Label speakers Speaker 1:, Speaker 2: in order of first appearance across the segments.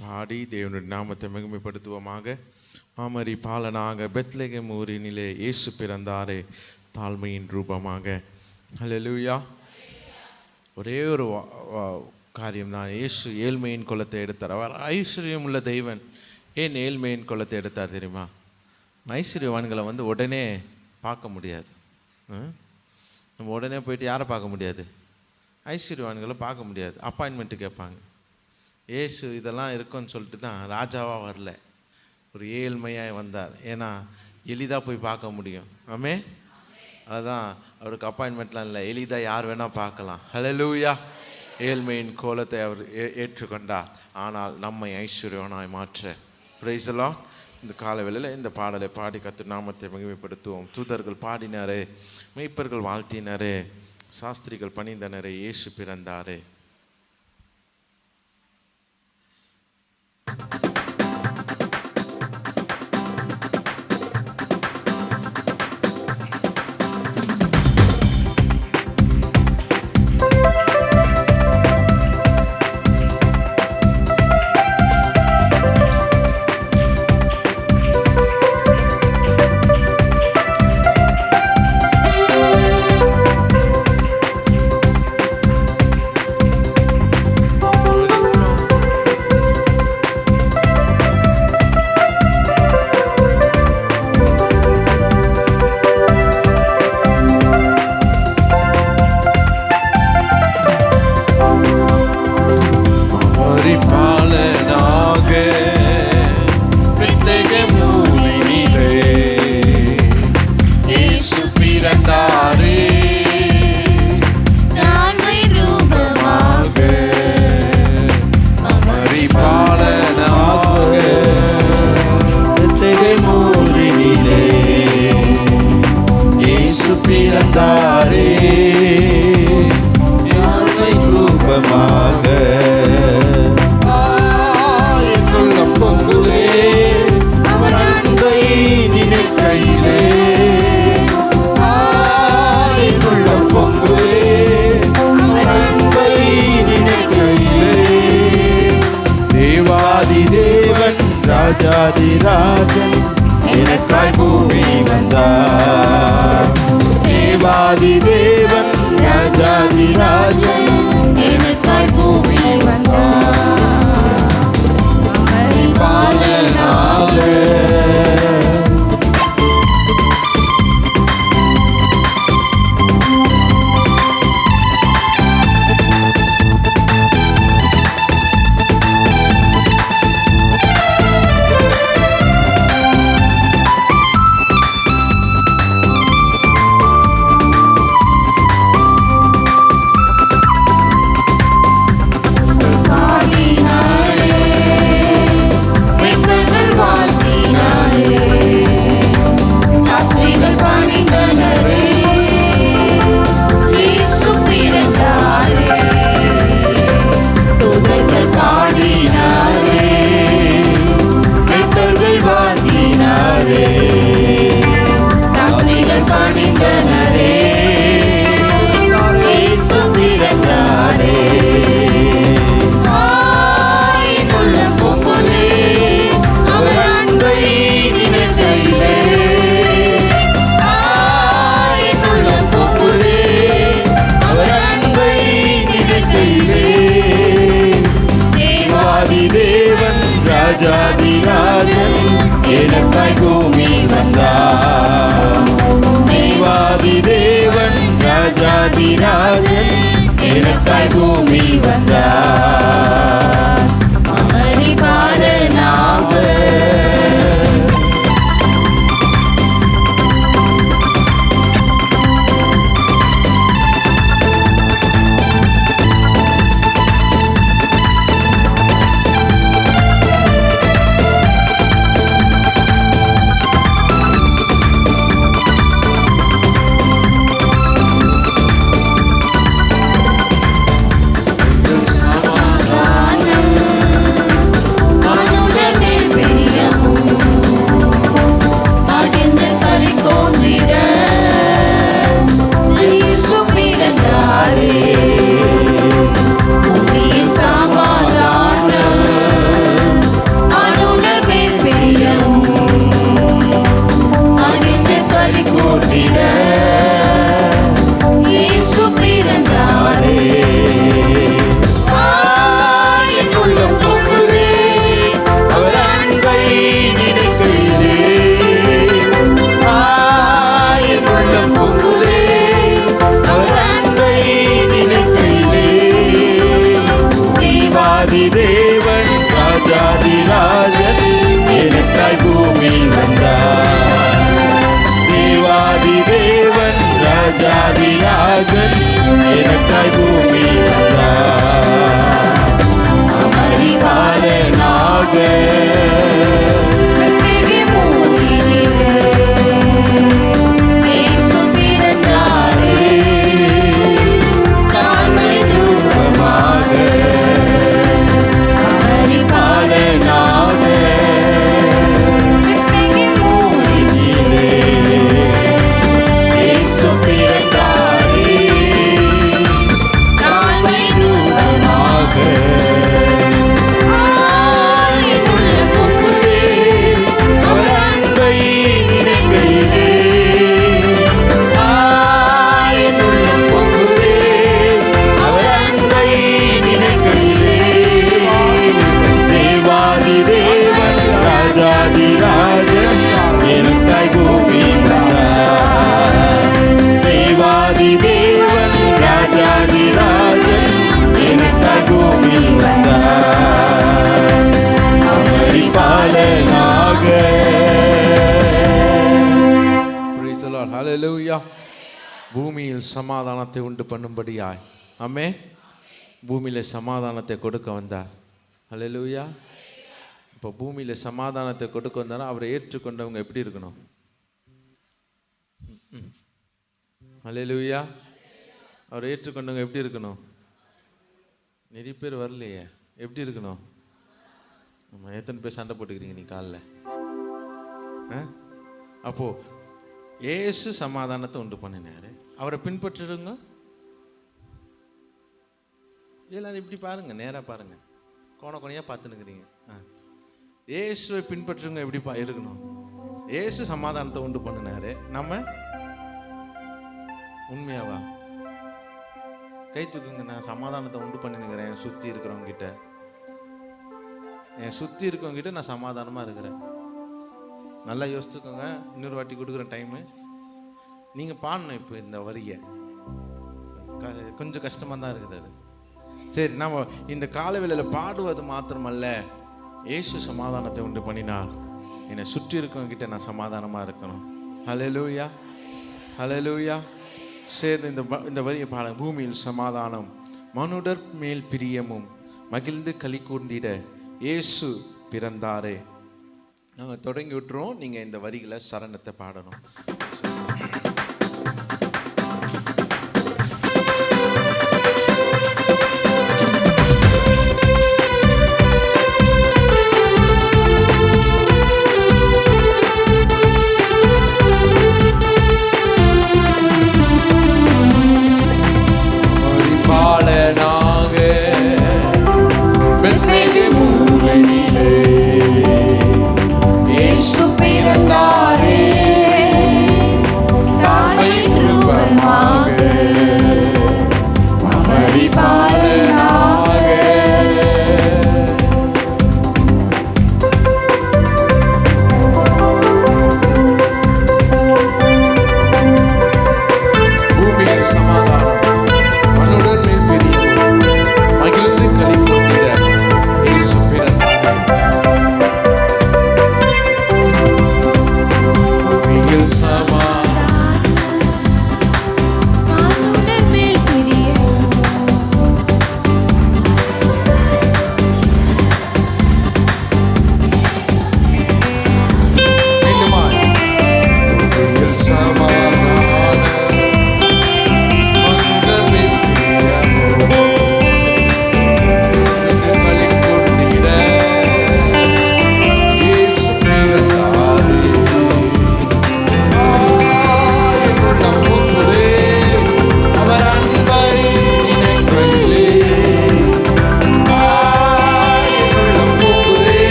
Speaker 1: பாடி தேவனுடைய நாமத்தை மகிமைப்படுத்துவோமாக. ஆமரி பாலனாக பெத்லகேம் ஊரினிலே இயேசு பிறந்தாரே தாழ்மையின் ரூபமாக. ஹல்லேலூயா. ஒரே ஒரு காரியம்தான், இயேசு ஏழ்மையின் குலத்தை எடுத்தார். அவர் ஐஸ்வர்யம் உள்ள தெய்வன். ஏன் ஏழ்மையின் குலத்தை எடுத்தார் தெரியுமா? ஐஸ்வர்யவான்களை உடனே பார்க்க முடியாது. நம்ம உடனே போயிட்டு யாரை பார்க்க முடியாது? ஐஸ்வர்யவான்களை பார்க்க முடியாது. அப்பாயின்மெண்ட்டு கேட்பாங்க. ஏசு இதெல்லாம் இருக்குன்னு சொல்லிட்டு தான் ராஜாவாக வரல, ஒரு ஏழ்மையாக வந்தார். ஏன்னா எளிதாக போய் பார்க்க முடியும். ஆமே, அதுதான் அவருக்கு அப்பாயின்மெண்ட்லாம் இல்லை, எளிதாக யார் வேணால் பார்க்கலாம். ஹல்லேலூயா. ஏழ்மையின் கோலத்தை அவர் ஏற்றுக்கொண்டார். ஆனால் நம்மை ஐஸ்வர்யவனாய் மாற்ற. Praise the Lord. இந்த காலவேளையில் இந்த பாடலை பாடி கர்த்தர் நாமத்தை மகிமைப்படுத்துவோம். தூதர்கள் பாடினாரே, மெய்ப்பர்கள் வாழ்த்தினாரே, சாஸ்திரிகள் பணிந்தனரே, இயேசு பிறந்தாரே.
Speaker 2: ராஜாதிராஜன் எனக்காய் பூமி வந்தார். தேவாதி தேவன் ராஜாதிராஜன் எனக்காய் பூமி வந்தார். பாலனாக ராஜாதிராஜன் எனக்காய் பூமி வந்தார். தேவாதி தேவன் ராஜாதிராஜன் எனக்காய் பூமி வந்தார். பரிபாலனாக சமாதானம் பூமி வந்தார். தேவாதி தேவன் ராஜாதி ராஜன் எனக்காய் பூமி வந்தார். அமரிபாலனாக
Speaker 1: பூமியில் சமாதானத்தை உண்டு பண்ணும்படியாய். ஆமே. பூமியில் சமாதானத்தை கொடுக்க வந்தார். ஹல்லேலூயா. இப்போ பூமியில் சமாதானத்தை கொடுக்க வந்தார். அவரை ஏற்றுக்கொண்டவங்க எப்படி இருக்கணும்? ஹல்லேலூயா. அவரை ஏற்றுக்கொண்டவங்க எப்படி இருக்கணும்? நிறைய பேர் வரலையே. எப்படி இருக்கணும்? எத்தனை பேர் சண்டை போட்டுக்கிறீங்க நீ காலில்? அப்போ இயேசு சமாதானத்தை உண்டு பண்ணினாரு. அவரை பின்பற்றுங்க. எல்லாரும் இப்படி பாருங்க, நேராக பாருங்க, கோணையாக பார்த்துன்னுக்கிறீங்க. இயேசுவை பின்பற்றுங்க. எப்படி இருக்கணும்? இயேசு சமாதானத்தை உண்டு பண்ணினாரு. நம்ம உண்மையாவா? கை தூக்குங்க. நான் சமாதானத்தை உண்டு பண்ணினுக்கிறேன். சுற்றி இருக்கிறவங்க கிட்ட, என் சுற்றி இருக்கவங்க கிட்ட நான் சமாதானமாக இருக்கிறேன். நல்லா யோசிச்சுக்கோங்க. இன்னொரு வாட்டி கொடுக்குற டைமு நீங்கள் பாடணும். இப்போ இந்த வரியை கொஞ்சம் கஷ்டமாக தான் இருக்குது அது. சரி, நம்ம இந்த காலவேளையில் பாடுவது மாத்திரமல்ல, இயேசு சமாதானத்தை உண்டு பண்ணினார். என்னை சுற்றி இருக்கவங்க கிட்ட நான் சமாதானமாக இருக்கணும். ஹல்லேலூயா, ஹல்லேலூயா. சேர்ந்து இந்த வரியை பாட. பூமியில் சமாதானம், மனுடர் மேல் பிரியமும், மகிழ்ந்து களி கூர்ந்திட இயேசு பிறந்தாரே. நாங்கள் தொடங்கி விட்டுருவோம். நீங்கள் இந்த வரிகளை சரணத்தை பாடணும்.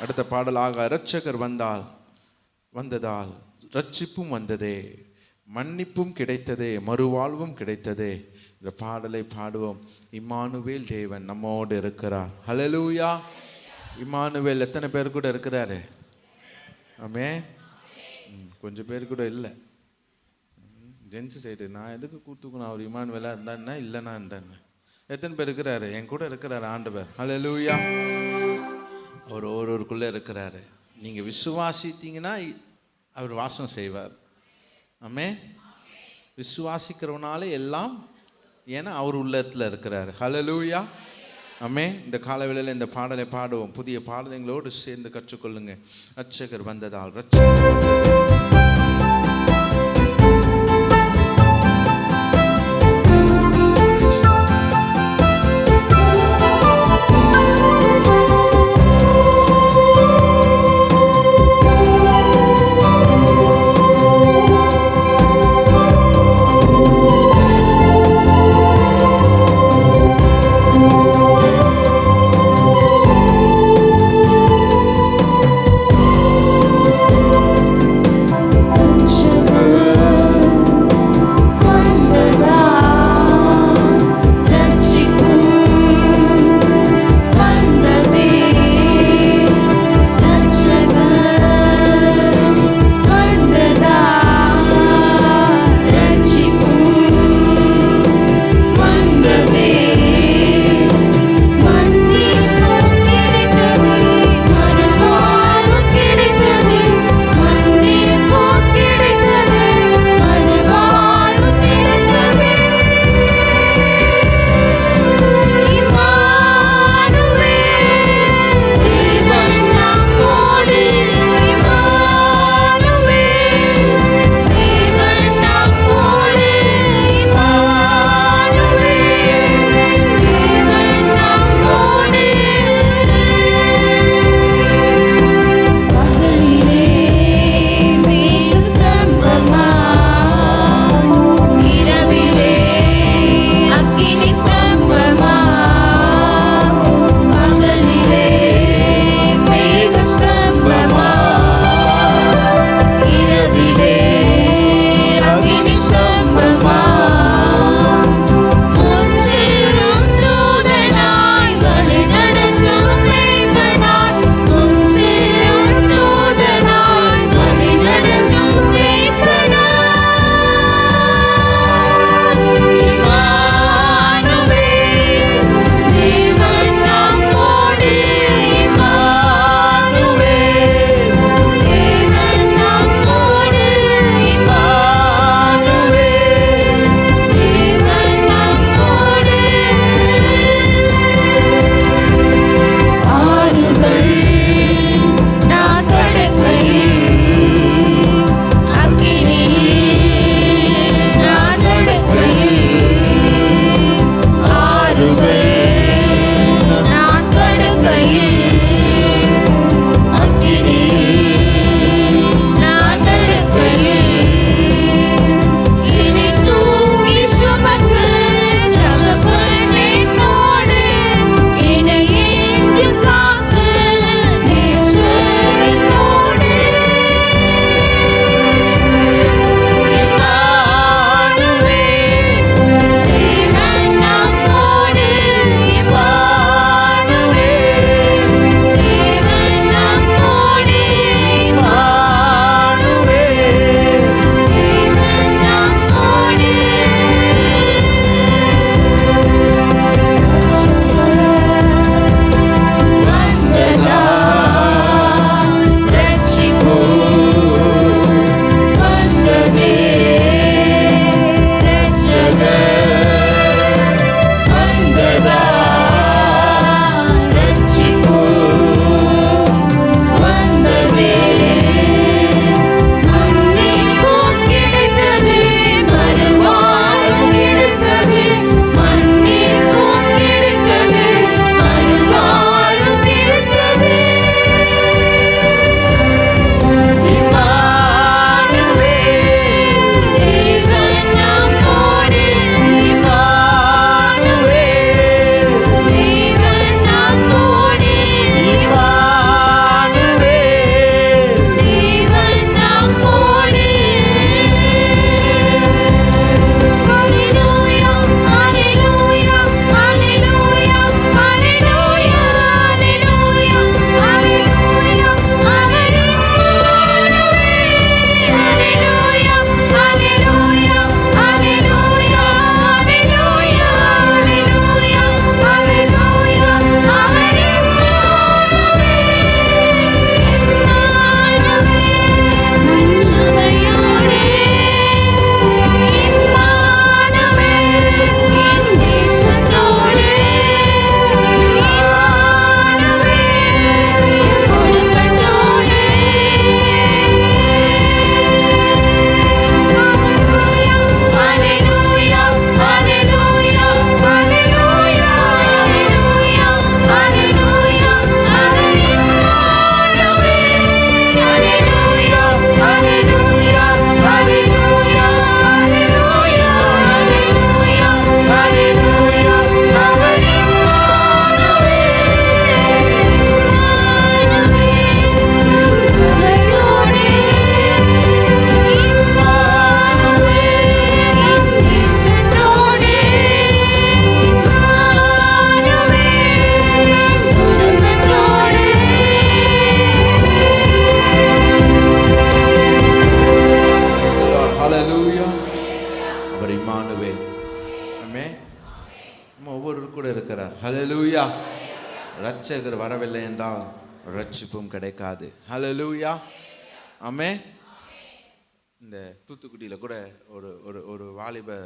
Speaker 1: அடுத்த பாடலாக இரட்சகர் வந்ததால் ரட்சிப்பும் வந்ததே, மன்னிப்பும் கிடைத்ததே, மறுவாழ்வும் கிடைத்ததே. இந்த பாடலை பாடுவோம். இம்மானுவேல் தேவன் நம்மோடு இருக்கிறார். ஹல்லேலூயா. இம்மானுவேல் எத்தனை பேர் கூட இருக்கிறாரு? ஆமென். கொஞ்சம் பேர் கூட இல்லை. ஜென்ஸ் சைடு நான் எதுக்கு கூத்துக்கணும்? அவர் இம்மானுவேலா இருந்தா இல்லைன்னா இருந்தா எத்தனை பேர் இருக்கிறாரு? என் கூட இருக்கிறாரு ஆண்டவர். ஹல்லேலூயா. அவர் ஒருவருக்குள்ளே இருக்கிறாரு. நீங்கள் விசுவாசித்தீங்கன்னா அவர் வாசம் செய்வார். ஆமென். விசுவாசிக்கிறவனால எல்லாம், ஏன்னா அவர் உள்ளத்தில் இருக்கிறார். ஹல்லேலூயா. ஆமென். இந்த காலவேளையில் இந்த பாடலை பாடுவோம். புதிய பாடல்களோடு சேர்ந்து கற்றுக்கொள்ளுங்க. ரட்சகர் வந்ததால், ரட்சகர் வந்ததால். இரட்சகர் வரவில்லை என்றால் ரட்சிப்பும் கிடைக்காது. ஹல்லேலூயா. ஆமென். இந்த தூத்துக்குடியில் கூட ஒரு ஒரு ஒரு வாலிப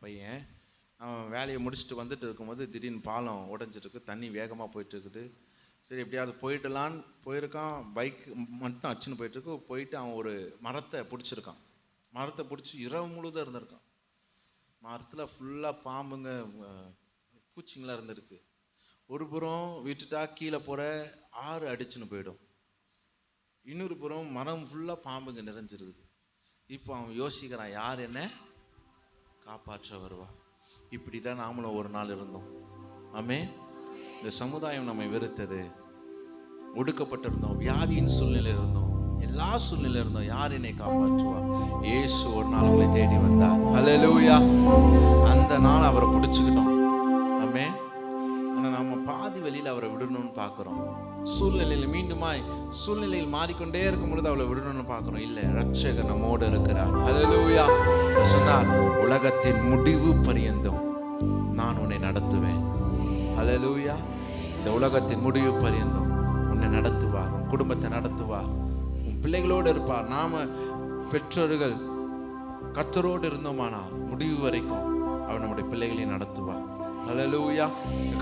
Speaker 1: பையன் அவன் வேலையை முடிச்சுட்டு வந்துட்டு இருக்கும்போது திடீர்னு பாலம் உடைஞ்சிருக்கு, தண்ணி வேகமாக போயிட்டுருக்குது. சரி எப்படியாவது போயிடலான்னு போயிருக்கான். பைக் மட்டும் அச்சுன்னு போயிட்டுருக்கு. போயிட்டு அவன் ஒரு மரத்தை பிடிச்சிருக்கான். மரத்தை பிடிச்சி இரவு முழுதும் இருந்திருக்கான். மரத்தில் ஃபுல்லாக பாம்புங்க பூச்சிங்களாம் இருந்திருக்கு. ஒரு புறம் விட்டுட்டா கீழே போகிற ஆறு அடிச்சுன்னு போயிடும், இன்னொரு புறம் மரம் ஃபுல்லாக பாம்புங்க நிறைஞ்சிருக்குது. இப்போ அவன் யோசிக்கிறான், யார் என்ன காப்பாற்ற வருவா? இப்படி தான் நாமளும் ஒரு நாள் இருந்தோம். ஆமென். இந்த சமுதாயம் நம்மை வெறுத்தது, ஒடுக்கப்பட்டிருந்தோம், வியாதியின் சூழ்நிலையில் இருந்தோம், எல்லா சூழ்நிலையில் இருந்தோம். யார் என்னை காப்பாற்றுவா? இயேசு ஒரு நாள் உங்களை தேடி வந்தார். ஹல்லேலூயா. அந்த நாள் அவரை பிடிச்சுக்கிட்டோம். ஆமென். ஆனால் நம்ம பாதி வழியில் அவரை விடணும்னு பார்க்குறோம். சூழ்நிலையில் மீண்டுமாய் சூழ்நிலையில் மாறிக்கொண்டே இருக்கும் பொழுது அவளை விடணும்னு பார்க்குறோம். இல்லை, இரட்சகர் நம்மோடு இருக்கிறார். ஹல்லேலூயா. சொன்னார், உலகத்தின் முடிவு பரியந்தம் நான் உன்னை நடத்துவேன். ஹல்லேலூயா. இந்த உலகத்தின் முடிவு பரியந்தம் உன்னை நடத்துவார், உன் குடும்பத்தை நடத்துவார், உன் பிள்ளைகளோடு இருப்பார். நாம பெற்றோர்கள் கர்த்தரோடு இருந்தோமானால் முடிவு வரைக்கும் அவர் நம்முடைய பிள்ளைகளை நடத்துவார். ஹல்லேலூயா.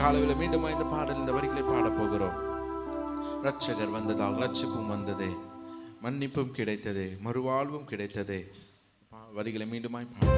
Speaker 1: காலையில் மீண்டும் இந்த பாடல், இந்த வரிகளை பாடப் போகிறோம். இரட்சகர் வந்ததால் ரட்சிப்பும் வந்ததே, மன்னிப்பும் கிடைத்ததே, மறுவாழ்வும் கிடைத்ததே. வரிகளை மீண்டுமாய் பாட.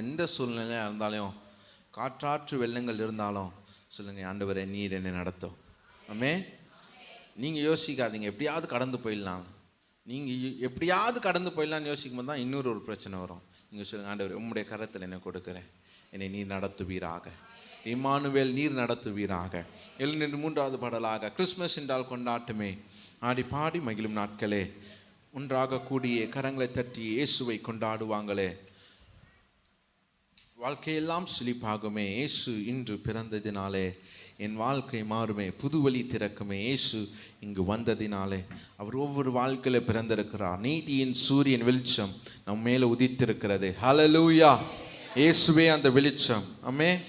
Speaker 1: எந்த சூழ்நிலையாக இருந்தாலும், காற்றாற்று வெள்ளங்கள் இருந்தாலும் சொல்லுங்க, ஆண்டவரே நீர் என்னை நடத்தும். ஆமென். நீங்கள் யோசிக்காதீங்க எப்படியாவது கடந்து போயிடலாம். நீங்கள் எப்படியாவது கடந்து போயிடலான்னு யோசிக்கும் போது தான் இன்னொரு ஒரு பிரச்சனை வரும். நீங்கள் சொல்லுங்கள், ஆண்டவரே உம்முடைய கரத்தில் என்னை கொடுக்குறேன், என்னை நீர் நடத்துவீராக. இம்மானுவேல் நீர் நடத்துவீராக. 3வது பாடலாக, கிறிஸ்மஸ் என்றால் கொண்டாட்டமே, ஆடி பாடி மகிழும் நாட்களே, ஒன்றாக கூடிய கரங்களை தட்டி இயேசுவை கொண்டாடுவாங்களே, வாழ்க்கையெல்லாம் செழிப்பாகுமே, இயேசு இன்று பிறந்ததினாலே என் வாழ்க்கை மாறுமே, புது வழி திறக்குமே, இயேசு இங்கு வந்ததினாலே. அவர் ஒவ்வொரு வாழ்க்கையில் பிறந்திருக்கிறார். நீதியின் சூரியன் வெளிச்சம் நம் மேலே உதித்திருக்கிறது. ஹல்லேலூயா. இயேசுவே அந்த வெளிச்சம். ஆமென்.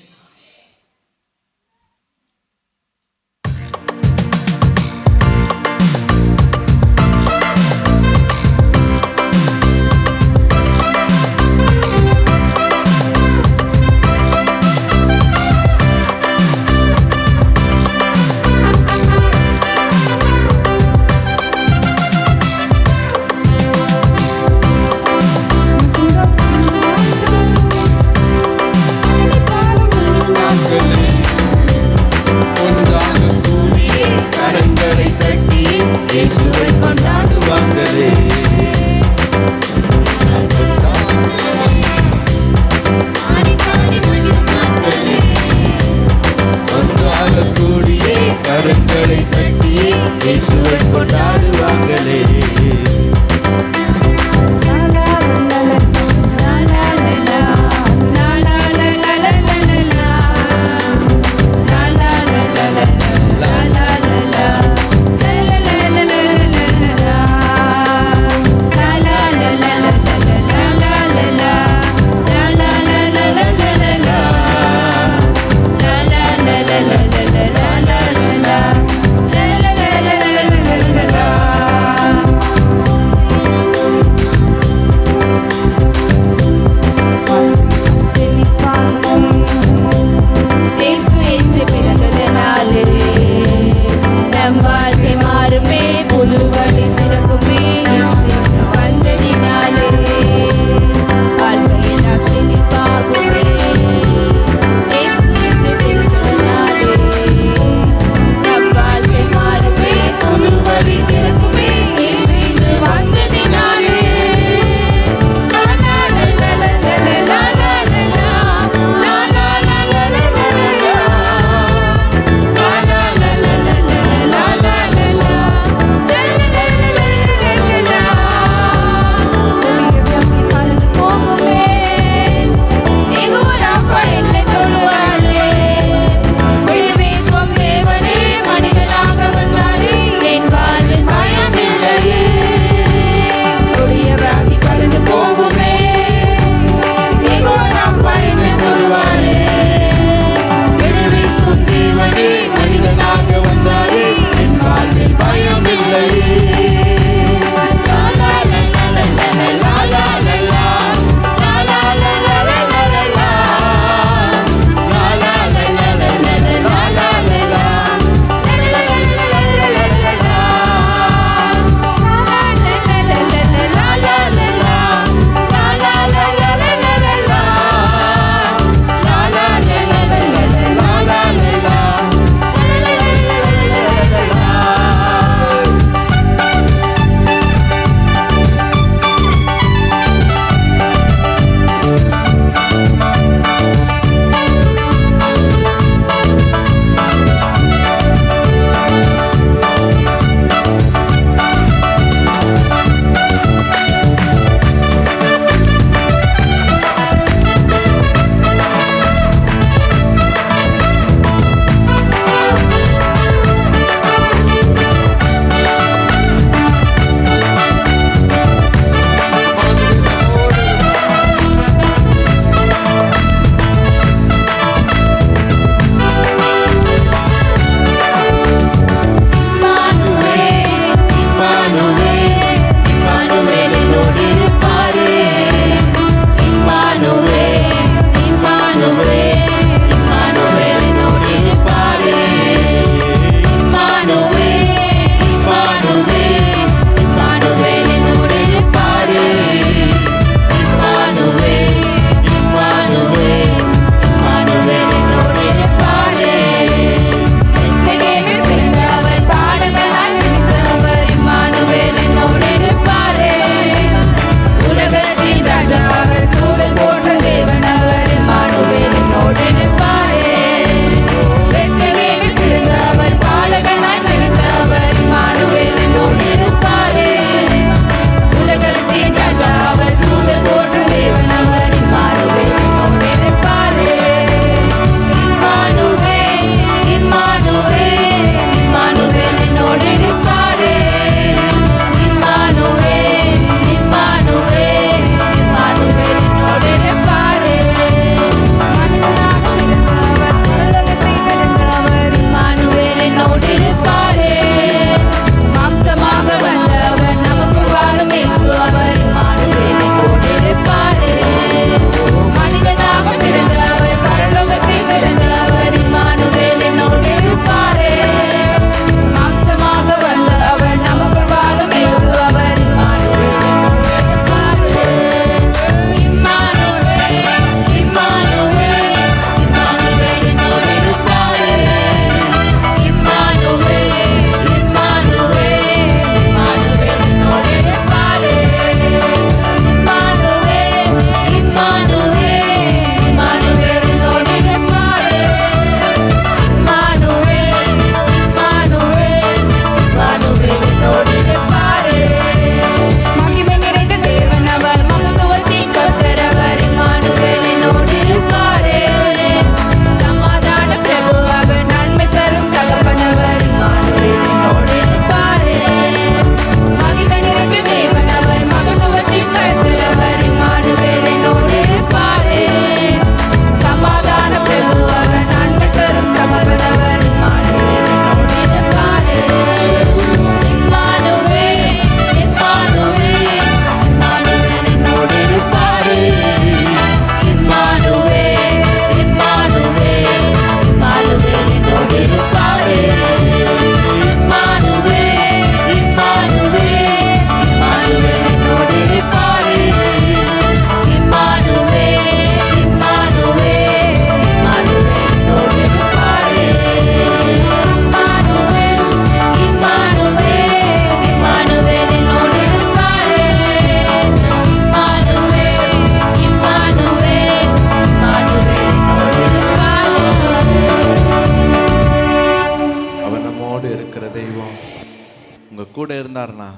Speaker 1: இருந்தார்னா,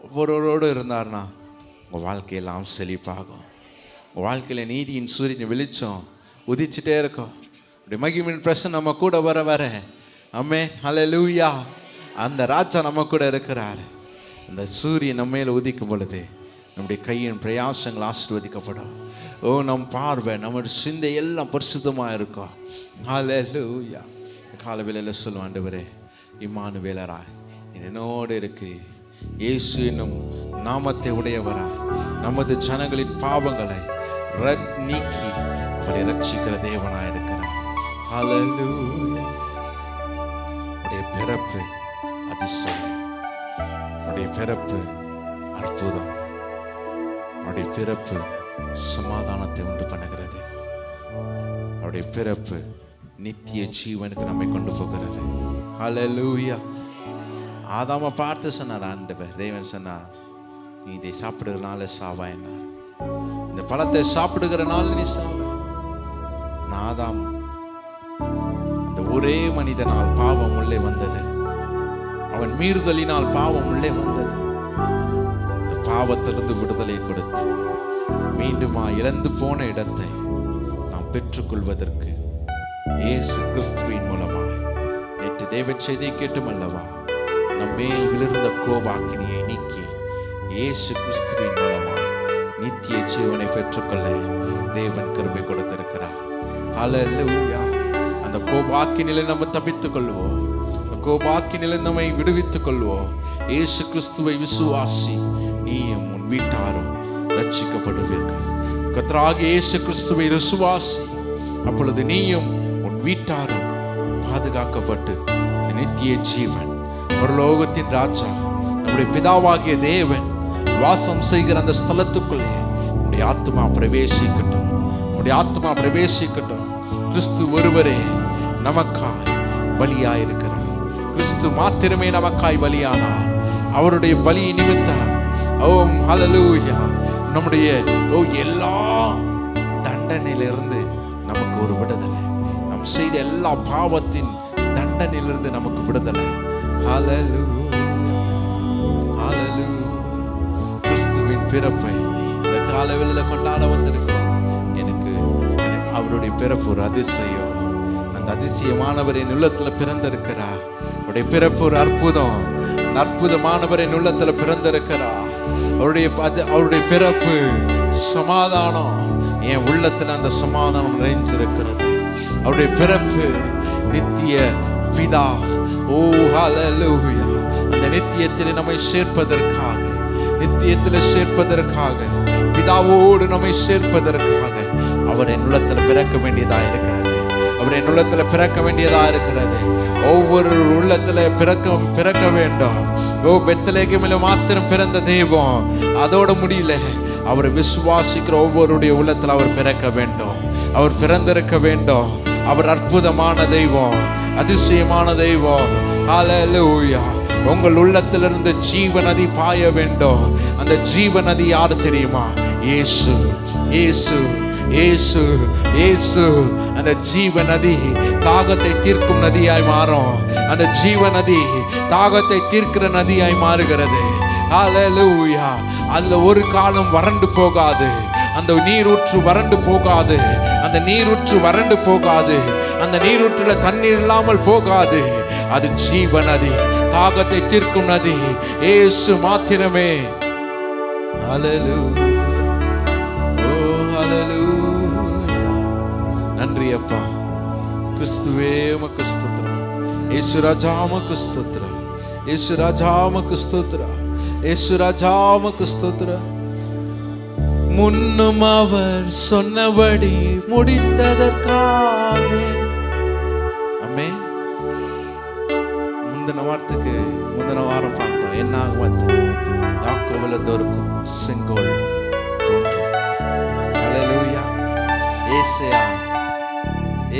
Speaker 1: ஒவ்வொருவரோடு இருந்தார்னா உங்கள் வாழ்க்கையெல்லாம் செழிப்பாகும். உங்கள் வாழ்க்கையில் நீதியின் சூரியன் வெளிச்சம் உதிச்சுட்டே இருக்கும். அப்படி மகிமையின் பிரசன்னம் நம்ம கூட வர வர ஆமென் ஹல்லேலூயா, அந்த ராஜா நம்ம கூட இருக்கிறார். அந்த சூரியன் நம்ம மேலே உதிக்கும் பொழுது நம்முடைய கையின் பிரயாசங்கள் ஆசீர்வதிக்கப்படும். ஓ, நம் பார்வை நம்முடைய சிந்தை எல்லாம் பரிசுத்தமாக இருக்கும். ஹல்லேலூயா. காலவேளையில் சொல்லுவோம், ஆண்டவரே இம்மானுவேலராய் என்னோடு இருக்கு. இயேசு என்னும் நாமத்தை உடையவராய் நமது ஜனங்களின் பாவங்களை நீக்கி அவரை ரட்சிக்கிற தேவனாய் இருக்கிறார். ஹல்லேலூயா. உடைய பிறப்பு அதிசயம், உடைய பிறப்பு அற்புதம், உடைய பிறப்பு சமாதானத்தை உண்டு பண்ணுகிறது. அவருடைய பிறப்பு நித்திய ஜீவனுக்கு நம்மை கொண்டு போகிறது. ஹல்லேலூயா. ஆதாம பார்த்து சொன்னார் ஆண்டவர், தேவன் சொன்னார், நீ இதை சாப்பிடுகிறனால சாவா என்னார். இந்த பழத்தை சாப்பிடுகிறனால நீ சாவா. ஆதாம் அந்த ஒரே மனிதனால் பாவம் உள்ளே வந்தது. அவன் மீறுதலினால் பாவம் உள்ளே வந்தது. இந்த பாவத்திலிருந்து விடுதலை கொடுத்து மீண்டுமா இழந்து போன இடத்தை நாம் பெற்றுக்கொள்வதற்கு இயேசு கிறிஸ்துவின் மூலமாய் நேற்று தேவ செய்தியை கேட்டும் அல்லவா நம் மேல் விழுந்த கோபாக்கினியை நீக்கி இயேசு கிறிஸ்துவின் மூலமாய் நித்திய ஜீவனை பெற்றுக்கொள்ள தேவன் கிருபை கொடுத்திருக்கிறார். ஹல்லேலூயா. அந்த கோபாக்கினிலே நம்ம தப்பித்துக் கொள்வோம். அந்த கோபாக்கினிலே நம்மை விடுவித்துக் கொள்வோம். இயேசு கிறிஸ்துவை விசுவாசி, நீயும் உன் வீட்டாரும் ரட்சிக்கப்படுவீர்கள். கர்த்தராகிய இயேசு கிறிஸ்துவை விசுவாசி, அப்பொழுது நீயும் உன் வீட்டாரும் பாதுகாக்கப்பட்டு நித்திய ஜீவன், பரலோகத்தின் ராஜா, நம்முடைய பிதாவாகிய தேவன் வாசம் செய்கிற அந்த ஸ்தலத்துக்குள்ளே நம்முடைய ஆத்மா பிரவேசிக்கட்டும். நம்முடைய ஆத்மா பிரவேசிக்கட்டும். கிறிஸ்து ஒருவரே நமக்காய் பலியாயிருக்கிறார். கிறிஸ்து மாத்திரமே நமக்காய் பலியானார். அவருடைய பலி நிமித்தம் ஓம் ஹல்லேலூயா நம்முடைய எல்லா தண்டனையிலிருந்து நமக்கு ஒரு விடுதலை. நாம் செய்த எல்லா பாவத்தின் தண்டனையிலிருந்து நமக்கு விடுதலை. ஹல்லேலூயா, ஹல்லேலூயா. கிறிஸ்துவின் பிறப்பை இந்த காலவெளியில் கொண்டாட வந்திருக்கிறோம். எனக்கு அவருடைய பிறப்பு ஒரு அதிசயம். அந்த அதிசயமானவர் என் உள்ளத்தில் பிறந்திருக்கிறார். அவருடைய பிறப்பு ஒரு அற்புதம். அந்த அற்புதமானவர் என் உள்ளத்தில் பிறந்திருக்கிறார். அவருடைய பிறப்பு சமாதானம். என் உள்ளத்தில் அந்த சமாதானம் நிறைஞ்சிருக்கிறது. அவருடைய பிறப்பு நித்திய பிதா. ஓ ஹல்லேலூயா. அந்த நித்தியத்தில் நம்மை சேர்ப்பதற்காக, நித்தியத்தில் சேர்ப்பதற்காக, பிதாவோடு நம்மை சேர்ப்பதற்காக அவர் என் உள்ளத்தில் பிறக்க வேண்டியதா இருக்கிறது. அவர் என் உள்ளத்தில் பிறக்க வேண்டியதா இருக்கிறது. ஒவ்வொரு உள்ளத்துல பிறக்க வேண்டும். பெத்லகேமில் மாத்திரம் பிறந்த தெய்வம் அதோட முடியல. அவரை விசுவாசிக்கிற ஒவ்வொருடைய உள்ளத்தில் அவர் பிறக்க வேண்டும். அவர் பிறந்திருக்க வேண்டும். அவர் அற்புதமான தெய்வம், அதிசயமான தெய்வம். ஹல்லேலூயா. உங்கள் உள்ளத்திலிருந்து ஜீவ நதி பாய வேண்டும். அந்த ஜீவ நதி யாரு தெரியுமா? இயேசு, இயேசு, இயேசு, இயேசு. அந்த ஜீவ நதி தாகத்தை தீர்க்கும் நதியாய் மாறும். அந்த ஜீவ நதி தாகத்தை தீர்க்கிற நதியாய் மாறுகிறது. ஹல்லேலூயா. அதுல ஒரு காலம் வறண்டு போகாது. அந்த நீரூற்று வறண்டு போகாது. அந்த நீரூற்று வறண்டு போகாது. அந்த நீரூற்றுல தண்ணீர் இல்லாமல் போகாது. அது ஜீவ நதி, தாகத்தை தீர்க்கும் நதி. இயேசு மாத்திரமே. ஹல்லேலூயா. ஓ ஹல்லேலூயா. நன்றி அப்பா. கிறிஸ்துவே உமக்கு ஸ்தோத்திரம். இயேசு ராஜா உமக்கு ஸ்தோத்திரம். இயேசு ராஜா உமக்கு ஸ்தோத்திரம். இயேசு ராஜா உமக்கு ஸ்தோத்திரம். முன்னும் அவர் சொன்னபடி முடித்ததற்காக. ஆமென். முந்தின வாரம் பார்த்தோம். என்ன ஆகும்? யாக்கோபுல தோறுக்கும் செங்கோல் தோன்றும். ஹல்லேலூயா.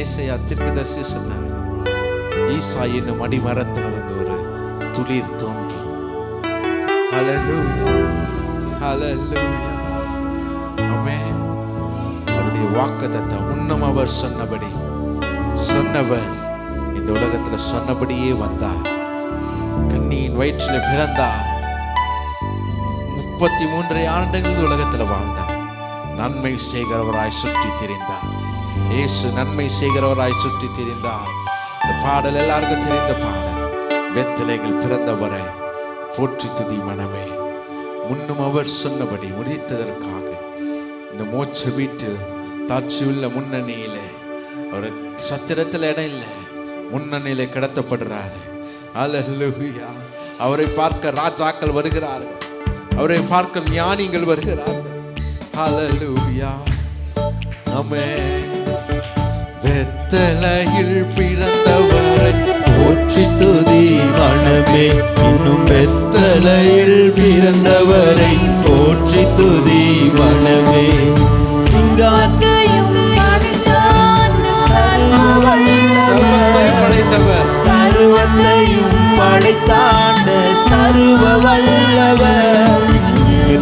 Speaker 1: ஏசாயா தீர்க்கதரிசி சொன்னார், ஈசா என்னும் அடிமரத்திலிருந்து ஒரு துளிர் தோன்றும். ஹல்லேலூயா, ஹல்லேலூயா. ஆமென். அவருடைய வாக்குத்தத்தம் முன்னும் அவர் சொன்னபடி, சொன்னவர் இந்த உலகத்துல சொன்னபடியே வந்தார். கன்னியின் வயிற்றில் பிறந்தார். 33 ஆண்டுகள் உலகத்தில் வாழ்ந்தார். நன்மை செய்கிறவராய் சுற்றி திரிந்தார். இயேசு நன்மை செய்கிறவராய் சுற்றி திரிந்தார். இந்த பாடல் எல்லாருக்கும் தெரிந்த பாடல். பெத்லகேமில் பிறந்தவரை போற்றி துதி மனமே. முன்னும் அவர் சொன்னபடி முடித்ததற்காக இந்த மோட்ச வீட்டில் தாட்சியுள்ள முன்னணியிலே அவர் சத்திரத்தில் இடம் இல்லை, முன்னணியிலே கிடத்தப்படுறாரு. அல்லேலூயா. அவரை பார்க்க ராஜாக்கள் வருகிறார்கள், அவரை பார்க்க ஞானிகள் வருகிறார்கள். அல்லேலூயா. ஆமென். பெத்லகேமில் பிறந்தவரை
Speaker 2: போற்றி துதி மனமே. இன்னும் பெத்லகேமில் பிறந்தவரை போற்றி துதி மனமே. சர்வத்தையும் படைத்தாண்ட சர்வ வல்லவர்.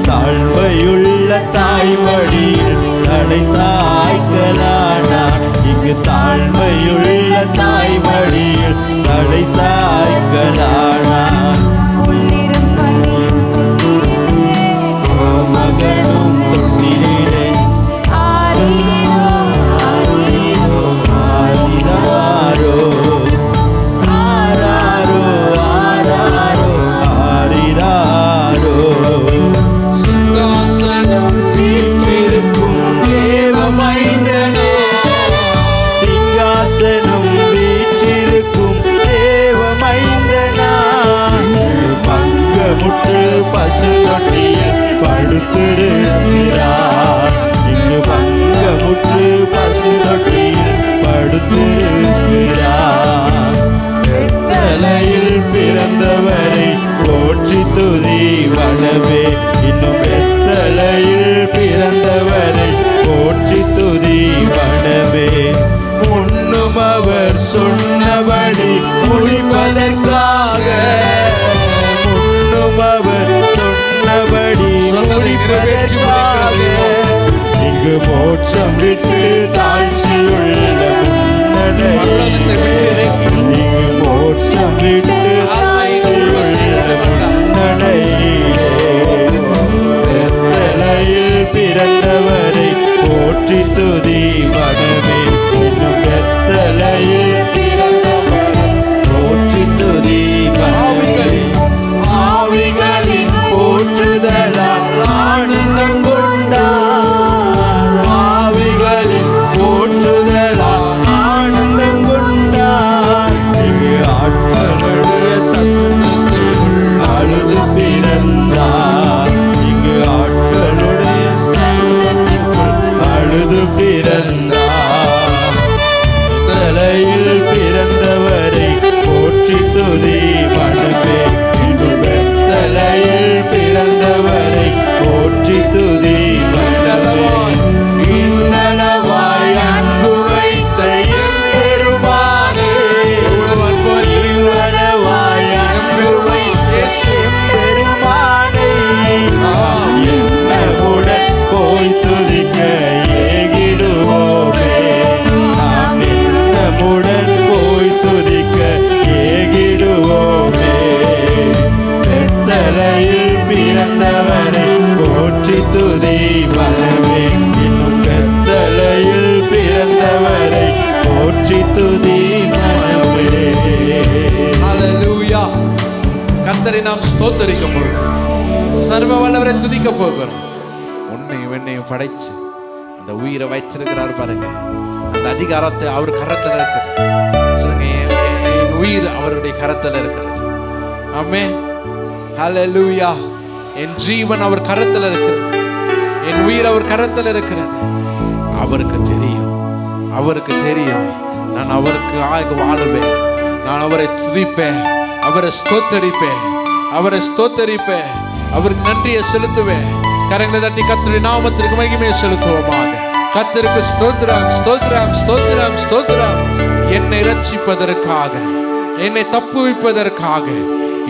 Speaker 2: தாழ்மையுள்ள தாய்மடியில் தலை சாய்க்கலானார். இங்கு தாழ்மையுள்ள தாய்மடியில் தலை சாய்க்கலானார். மகனும் தொட்டிலே ஆரிரோ ஆராரோ ஆராரோ ஆரிராரோ.
Speaker 1: சிங்காசனம் வீற்றிருக்கும் தேவமைந்தனே.
Speaker 2: சிங்காசனம் வீற்றிருக்கும் தேவமைந்தனா. பங்கமுற்று பசு தொட்டியில் படுத்திருக்கிறார். இங்கு பங்கமுற்று பசு தொட்டியில் படுத்திருக்கிறார். பெத்லகேமில் பிறந்தவரை போற்றி துதி மனமே. இன்னும் பெத்லகேமில் பிறந்தவரை போற்றி துதி மனமே. முன்னும் அவர் சொன்னபடி முடிப்பதற்காக, முன்னும் அவர் சொன்னபடி முடிப்பதற்காக இங்கு மோட்சம் விட்டு தாழ்ச்சியுள்ள முன்னடையிலே. இங்கு மோட்சம் விட்டு தாழ்ச்சியுள்ள முன்னடையிலே. பெத்லகேமில் பிறந்தவரை போற்றி துதி மனமே. இன்னும் பெத்லகேமில் பிறந்தவரை போற்றி துதி மனமே. ஆவிகளின் போற்றுதலால் ஆனந்தம் கொண்டார். ஆவிகளின் போற்றுதலால் ஆனந்தம் கொண்டார். இங்கு ஆட்களுடைய சத்தத்தில் அழுது பிறந்தார். இங்கு ஆட்களுடைய சத்தத்தில் அழுது பிறந்தார். பெத்லகேமில் பிறந்தவரை போற்றி துதி மனமே. பெத்லகேமில் பிறந்தவரை போற்றி துதி மனமே. இன்னலவாய் அன்பு வைத்த எம்பெருமானே. இன்னலவாய் அன்பு வைத்த எம்பெருமானே. என்னுடன் போய் துதிக்க ஏகிடுவோமே. நாம் என்னுடன் போய் துதிக்க ஏகிடுவோமே. பெத்லகேமில் பிறந்தவரை போற்றி துதி மனமே. இன்னும் பெத்லகேமில் பிறந்தவரை போற்றி துதி மனமே.
Speaker 1: அல்லேலூயா. கர்த்தரை நாம் ஸ்தோத்தரிக்க போகிறோம். சர்வ வல்லவரை துதிக்க போகிறோம். உன்னையும் என்னையும் படைச்சு அந்த உயிரை வைத்திருக்கிறார் பாருங்க. அந்த அதிகாரத்தை அவர் கரத்தில் இருக்குது. சொல்லுங்க, என் உயிர் அவருடைய கரத்தில் இருக்கிறது. ஆமென். ஹல்லேலூயா. என் ஜீவன் அவர் கரத்தில் இருக்கிறது. என் உயிர் அவர் கரத்தில் இருக்கிறது. அவருக்கு தெரியும், அவருக்கு தெரியும். நான் அவருக்கு வாழுவேன். நான் அவரை துதிப்பேன், அவரை ஸ்தோத்தரிப்பேன், அவரை ஸ்தோத்தரிப்பேன், அவருக்கு நன்றியை செலுத்துவேன். கரங்களை தட்டி கர்த்தருடைய நாமத்திற்கு மகிமையை செலுத்துவோமாக. கர்த்தருக்கு ஸ்தோத்திரம், ஸ்தோத்திரம், ஸ்தோத்திரம், ஸ்தோத்திரம். என்னை ரட்சிப்பதற்காக, என்னை தப்புவிப்பதற்காக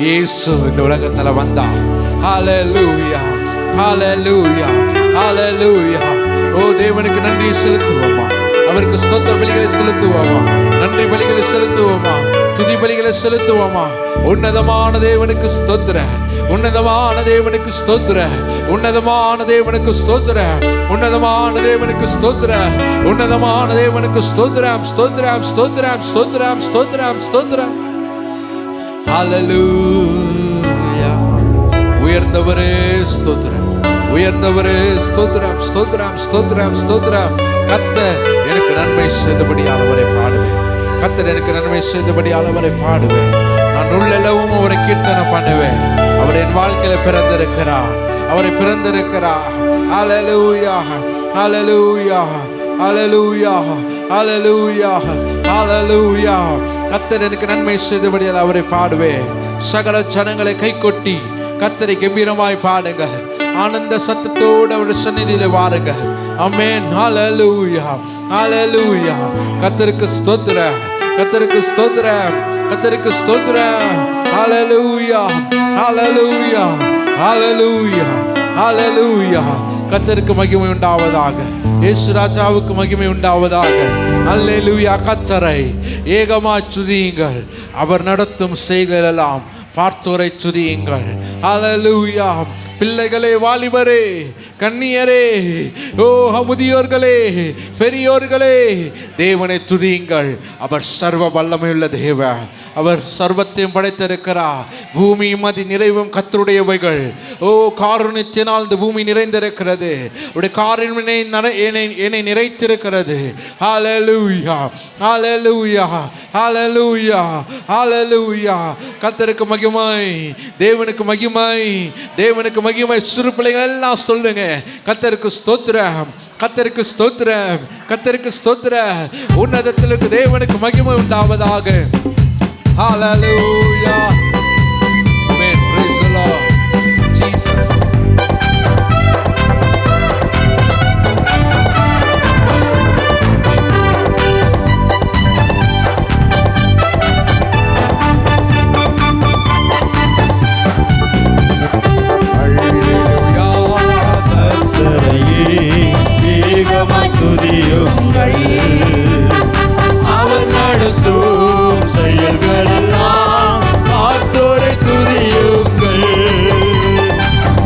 Speaker 1: இயேசு இந்த உலகத்துல வந்தார். ஹல்லேலூயா, ஹல்லேலூயா, ஹல்லேலூயா. ஓ தேவனுக்கு நன்றி செலுத்துவோமா. அவருக்கு ஸ்தோத்திர பலிகளை செலுத்துவோமா? நன்றி பலிகளை செலுத்துவோமா? துதி பலிகளை செலுத்துவோமா? உன்னதமான தேவனுக்கு ஸ்தோத்திர, உன்னதமான தேவனுக்கு ஸ்தோத்திர, உன்னதமான தேவனுக்கு ஸ்தோத்திர, உன்னதமான தேவனுக்கு ஸ்தோத்திர, உன்னதமான தேவனுக்கு ஸ்தோத்திரம், ஸ்தோத்திரம், ஸ்தோத்திரம், ஸ்தோத்திரம், ஸ்தோத்திரம், ஸ்தோத்திரம். ஹல்லேலூயா. உயர்ந்தவரே ஸ்தோத்திரம், உயர்ந்தவரே ஸ்தோத்திரம், ஸ்தோத்திரம், ஸ்தோத்திரம், ஸ்தோத்திரம். கர்த்தர் எனக்கு நன்மை செய்தபடியால் அவரை பாடுவேன். கர்த்தர் எனக்கு நன்மை செய்தபடியால் அவரை பாடுவேன். நான் உள்ளளவும் அவரை கீர்த்தனை பண்ணுவேன். அவர் என் வாழ்க்கையில பிறந்திருக்கிறார், அவரை பிறந்திருக்கிறார். ஹல்லேலூயா, ஹல்லேலூயா, ஹல்லேலூயா, ஹல்லேலூயா, ஹல்லேலூயா. கர்த்தர் எனக்கு நன்மை செய்தபடியால் அவரை பாடுவேன். சகல ஜனங்களை கை கொட்டி கர்த்தரை கம்பீரமாய் பாடுங்கள். ஆனந்த சத்தத்தோடு அவருடைய சந்நிதியில வாருங்க. ஆமென். ஹல்லேலூயா, ஹல்லேலூயா. கர்த்தருக்கு ஸ்தோத்திரம், கர்த்தருக்கு ஸ்தோத்திரம், கர்த்தருக்கு ஸ்தோத்திரம். ஹல்லேலூயா, ஹல்லேலூயா, ஹல்லேலூயா, ஹல்லேலூயா. கர்த்தருக்கு மகிமை உண்டாவதாக, இயேசு ராஜாவுக்கு மகிமை உண்டாவதாக. ஹல்லேலூயா. கர்த்தரை ஏகமாய் துதியுங்கள், அவர் நடத்தும் செயல்கள் எல்லாம் பார்த்தோரை துதியுங்கள். ஹல்லேலூயா. பிள்ளைகளே, வாலிபரே, கன்னியரே, ஓ முதியோர்களே, பெரியோர்களே, தேவனை துதியுங்கள். அவர் சர்வ வல்லமையுள்ள தேவன், அவர் சர்வத்தையும் படைத்திருக்கிறார். பூமியும் அதி நிறைவும் கர்த்தருடையவைகள். ஓ காருண்யத்தினால் இந்த பூமி நிறைந்திருக்கிறது, அவருடைய காருண்யம் என்னை நிறைத்திருக்கிறது. ஹல்லேலூயா, ஹல்லேலூயா, ஹல்லேலூயா, ஹல்லேலூயா. கர்த்தருக்கு மகிமை, தேவனுக்கு மகிமை, தேவனுக்கு மகிமை. சிறு பிள்ளைகள் எல்லாம் சொல்லுங்க, கர்த்தருக்கு ஸ்தோத்திரம், கர்த்தருக்கு ஸ்தோத்திரம், கர்த்தருக்கு ஸ்தோத்திரம். உன்னதத்திற்கு தேவனுக்கு மகிமை உண்டாவதாக. Hallelujah. Amen. Praise the Lord. Jesus. Hallelujah.
Speaker 2: கர்த்தரையே ஏகமாய் துதியுங்கள், அவர் நடத்தும் செயல்கள் எல்லாம் பார்த்தோரை துதியுங்கள்.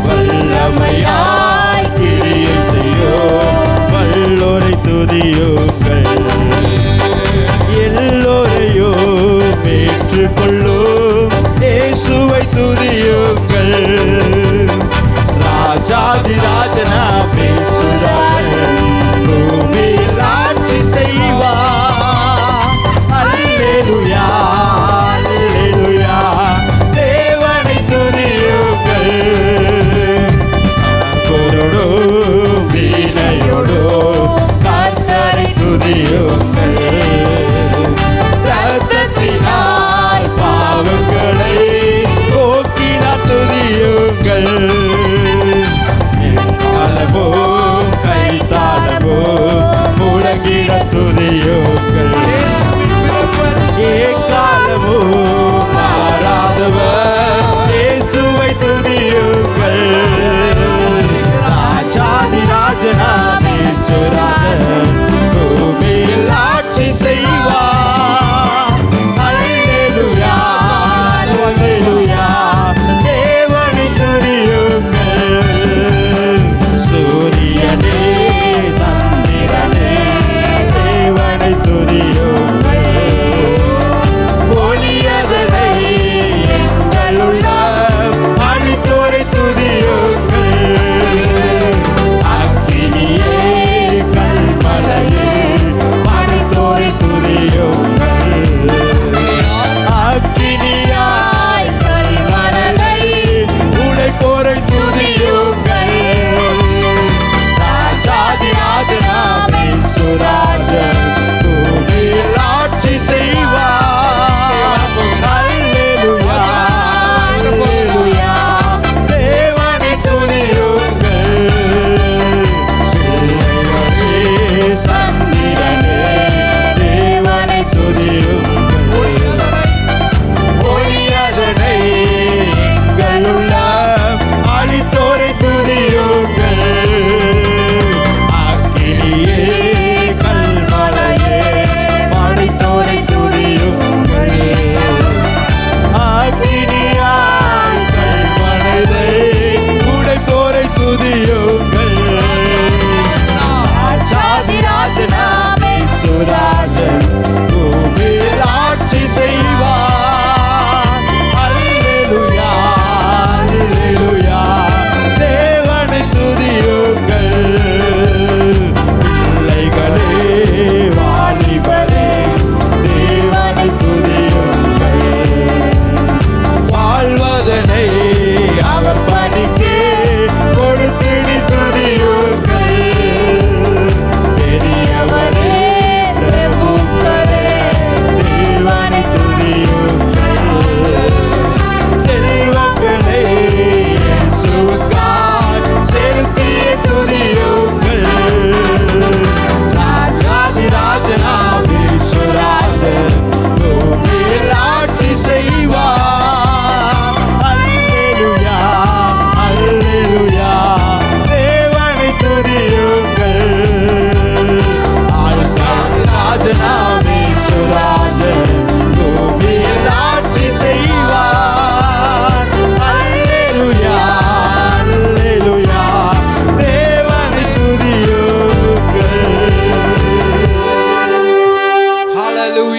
Speaker 2: வல்லமையாய் கிரியை செய்யும் வல்லோரை துதியுங்கள். எல்லோரையும் ஏற்றுக்கொள்ளும் இயேசுவை துதியுங்கள். ராஜாதி ராஜனாம் இயேசுராஜன் பூமியில் ஆட்சி செய்வார். அல்லேலூயா, அல்லேலூயா. தேவனை துதியுங்கள். கொரோடும் வீணையோடும் கர்த்தரை துதியுங்கள். இரத்தத்தினால் பாவங்களை போக்கினார் துதியுங்கள். எக்காலமும் கைத்தாளமும் முழங்கிட துதியுங்கள். எக்காலமும் மாறாதவர் இயேசுவை துதியுங்கள். ராஜாதி ராஜனாம் இயேசுராஜன் பூமியில்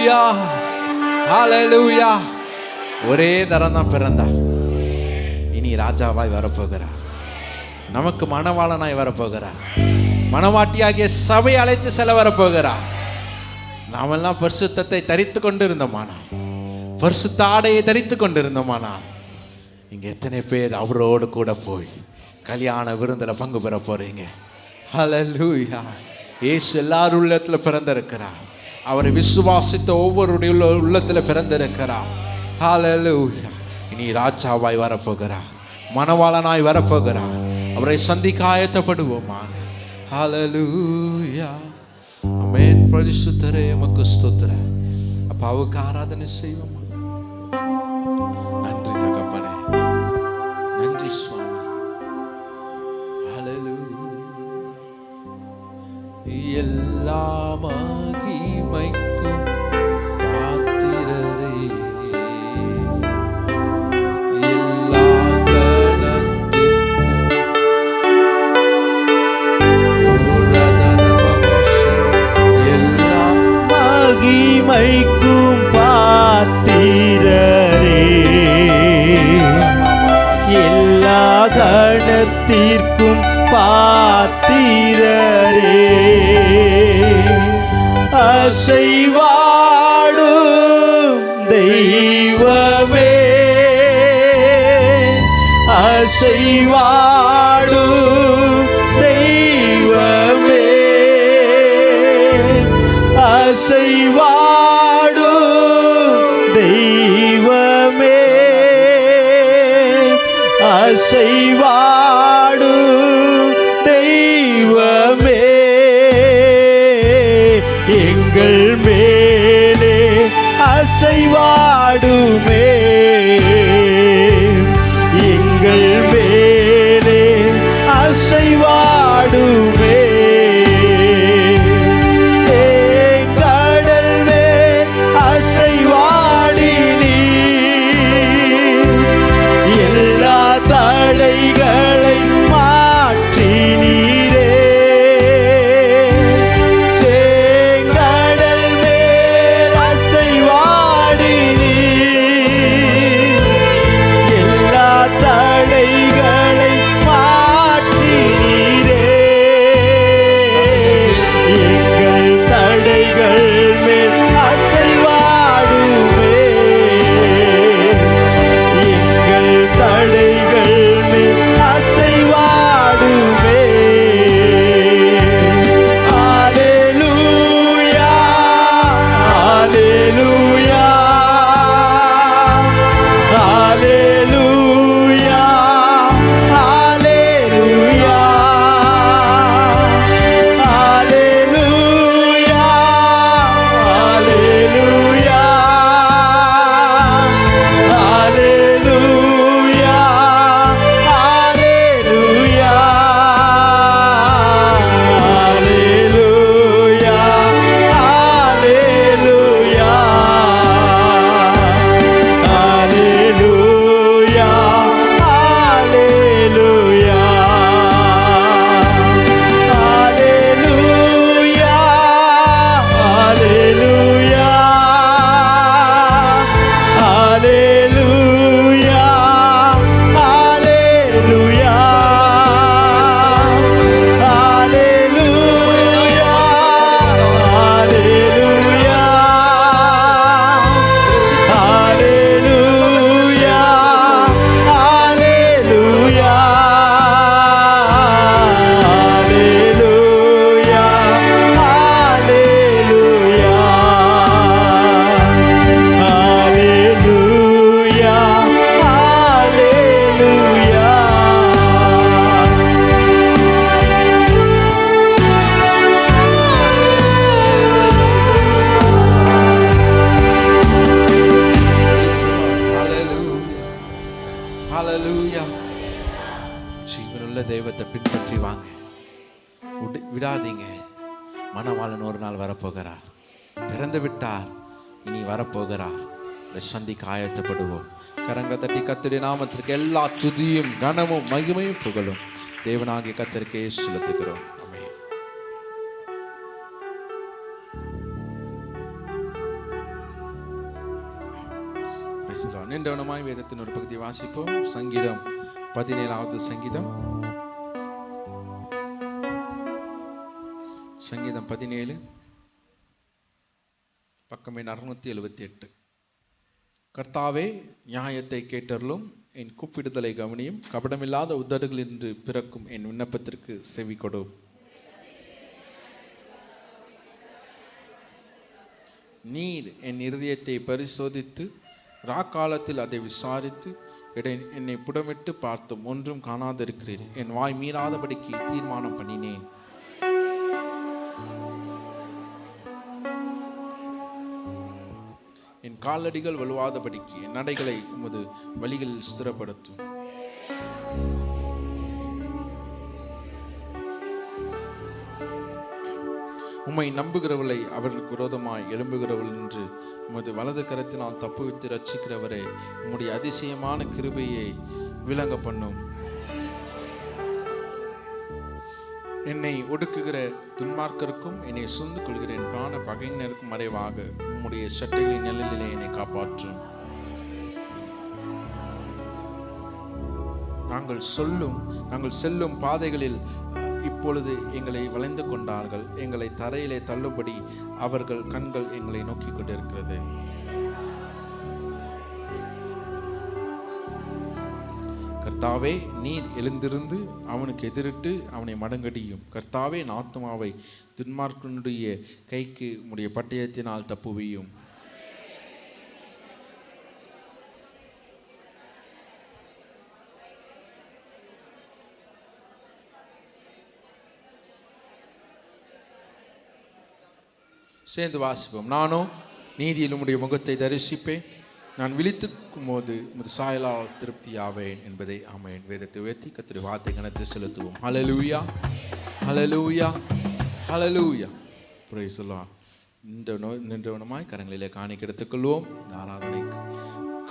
Speaker 1: ஹalleluya ஹalleluya. ஒரே தரம் தான் பிறந்தார், இனி ராஜாவாய் வரப்போகிறார். நமக்கு மணவாளனாய் வரப்போகிறார். மணவாட்டியாகிய சபை அழைத்து செல்ல வரப்போகிறார். நாமெல்லாம் பரிசுத்தத்தை தரித்து கொண்டு இருந்தோமானால், பரிசுத்த ஆடையை தரித்து கொண்டு இருந்தோமானால், இங்க எத்தனை பேர் அவரோடு கூட போய் கல்யாண விருந்தில் பங்கு பெற போறீங்க? ஹalleluya. இயேசு எல்லாரும் உள்ளத்தில் பிறந்திருக்கிறார். அவரை விசுவாசித்த ஒவ்வொருடைய உள்ளத்தில் பிறந்திருக்கிறார். ஹalleluya. இனி ராஜாவாய் வரப்போகிறார், மணவாளனாய் வரப்போகிறார். அவரை சந்திக்க ஆயத்தப்படுவோமாக. ஹalleluya. ஆமென். பரிசுத்தரே உமக்கு ஸ்தோத்திரம். அப்பாவுக்கு ஆராதனை செய்வோம். நன்றி தகப்பனே, நன்றி சுவாமி. ஹalleluya. எல்லா மகிமைக்கும் பாத்திரரே, எல்லா கணத்திற்கும் எல்லா
Speaker 2: மகிமைக்கும் பாத்திரரே, எல்லா கணத்திற்கும் பாத்திரரே, அசைவாடும் தெய்வமே, அசைவாடும் தெய்வமே, அசைவாடும் தெய்வமே, அசைவாடும் தெய்வமே, எங்கள் மேலே அசைவாடுமே, எங்கள் மேலே அசைவாடுமே, கடல் மேல் அசைவாடி நீர் எல்லா தடைகளை மாற்றி நீரே, கடல் மேல் அசைவாடி நீர் எல்லா தடைகளை மாற்றி நீரே, எங்கள் தடைகள் மேல் அசைவாடுமே, எங்கள் தடைகள் மேல் அசைவாடுமே. ஹalleluya ஹalleluya ஹalleluya ஹalleluya ஹalleluya ஹalleluya ஹalleluya ஹalleluya ஹalleluya ஹalleluya ஹalleluya ஹalleluya ஹalleluya ஹalleluya ஹalleluya ஹalleluya
Speaker 1: ஹalleluya. ஜீவனுள்ள தெய்வத்தை பின்பற்றி வாங்க, விடாதீங்க. மணவாளன் ஒரு நாள் வரப்போகிறார், பிறந்து விட்டார், இனி வரப்போகிறார். சந்திக்க ஆயத்தப்படுவோம். கரங்களை தட்டி கர்த்தருடைய நாமத்திற்கு எல்லா துதியும் கனமும் மகிமையும் புகழும் தேவனாகிய கர்த்தருக்கே செலுத்துகிறோம். ஆமென். நின்றவனமாய் வேதத்தின் ஒரு பகுதியை வாசிப்போம். சங்கீதம் 17வது சங்கீதம். சங்கீதம் 17 பக்கம் 678. கர்த்தாவே, நியாயத்தை கேட்டருளும், என் கூப்பிடுதலை கவனியும், கபடமில்லாத உதடுகளின்று பிறக்கும் என் விண்ணப்பத்திற்கு செவி கொடும். நீர் என் இருதயத்தை பரிசோதித்து ராக்காலத்தில் அதை விசாரித்து என்னை புடமிட்டு பார்த்தும் ஒன்றும் காணாதிருக்கிறீர். என் வாய் மீறாதபடிக்கு தீர்மானம் பண்ணினேன். என் காலடிகள் வலுவாதபடிக்கு என் நடைகளை உமது வழிகளில் ஸ்திரப்படுத்தும். உம்மை நம்புகிறவளை அவர்களுக்கு விரோதமாய் எழும்புகிறவள் என்று உமது வலது கரத்தினால் தப்புவித்து ரட்சிக்கிறவரே, உம்முடைய அதிசயமான கிருபையை விளங்க பண்ணும். என்னை ஒடுக்குகிற துன்மார்க்கருக்கும் என்னை சுந்து கொள்கிற என் பிராண பகைஞருக்கும் மறைவாக உம்முடைய சட்டைகளின் நிழலிலே என்னை காப்பாற்றும். நாங்கள் செல்லும் பாதைகளில் இப்பொழுது எங்களை வளைந்து கொண்டார்கள். எங்களை தரையிலே தள்ளும்படி அவர்கள் கண்கள் எங்களை நோக்கி கொண்டிருக்கிறது. கர்த்தாவே, நீர் எழுந்திருந்து அவனுக்கு எதிரிட்டு அவனை மடங்கடியும். கர்த்தாவே, என் ஆத்துமாவை துன்மார்க்கனுடைய கைக்கு உம்முடைய பட்டயத்தினால் தப்புவியும். சேர்ந்து வாசிப்போம். நானோ நீதியில் உம்முடைய முகத்தை தரிசிப்பேன், நான் விழித்துக்கும் போது உமது சாயலால் திருப்தியாவேன் என்பதை ஆமென். வேதத்தை உயர்த்தி கர்த்தருடைய வார்த்தை கனத்தை செலுத்துவோம். ஹல்லேலூயா, ஹல்லேலூயா, ஹல்லேலூயா. Praise the Lord. நின்றவனமாய் கரங்களிலே காணிக்கை எடுத்துக்கொள்வோம். ஆராதனை